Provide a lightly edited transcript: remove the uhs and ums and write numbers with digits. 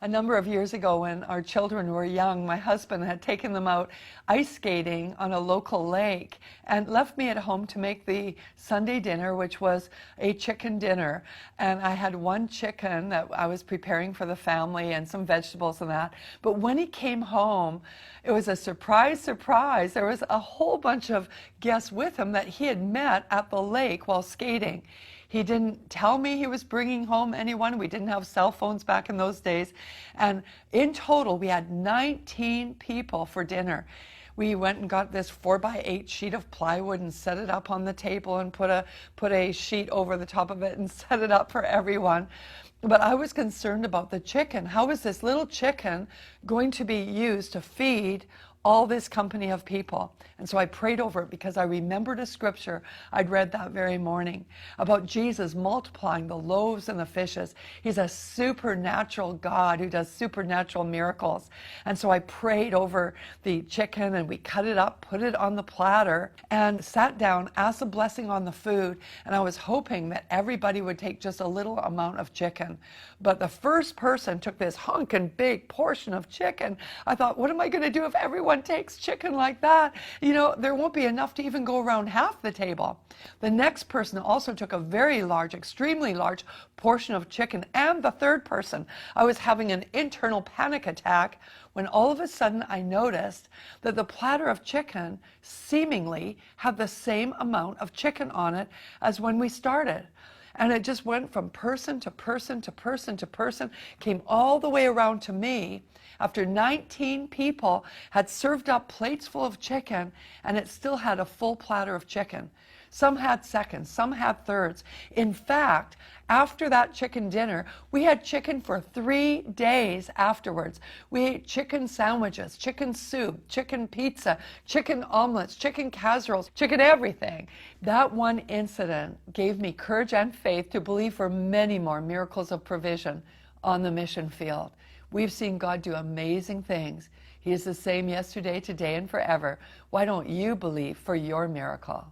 A number of years ago, when our children were young, my husband had taken them out ice skating on a local lake and left me at home to make the Sunday dinner, which was a chicken dinner. And I had one chicken that I was preparing for the family and some vegetables and that. But when he came home, it was a surprise, surprise. There was a whole bunch of guests with him that he had met at the lake while skating. He didn't tell me he was bringing home anyone. We didn't have cell phones back in those days. And in total, we had 19 people for dinner. We went and got this 4x8 sheet of plywood and set it up on the table and put a sheet over the top of it and set it up for everyone. But I was concerned about the chicken. How is this little chicken going to be used to feed all this company of people? And so I prayed over it because I remembered a scripture I'd read that very morning about Jesus multiplying the loaves and the fishes. He's a supernatural God who does supernatural miracles. And so I prayed over the chicken and we cut it up, put it on the platter, and sat down, asked a blessing on the food. And I was hoping that everybody would take just a little amount of chicken. But the first person took this hunkin' big portion of chicken. I thought, what am I going to do if everyone takes chicken like that? You know, there won't be enough to even go around half the table. The next person also took a very large, extremely large portion of chicken. And the third person, I was having an internal panic attack when all of a sudden I noticed that the platter of chicken seemingly had the same amount of chicken on it as when we started. And it just went from person to person to person to person, came all the way around to me after 19 people had served up plates full of chicken, and it still had a full platter of chicken. Some had seconds, some had thirds. In fact, after that chicken dinner, we had chicken for 3 days afterwards. We ate chicken sandwiches, chicken soup, chicken pizza, chicken omelets, chicken casseroles, chicken everything. That one incident gave me courage and faith to believe for many more miracles of provision on the mission field. We've seen God do amazing things. He is the same yesterday, today, and forever. Why don't you believe for your miracle?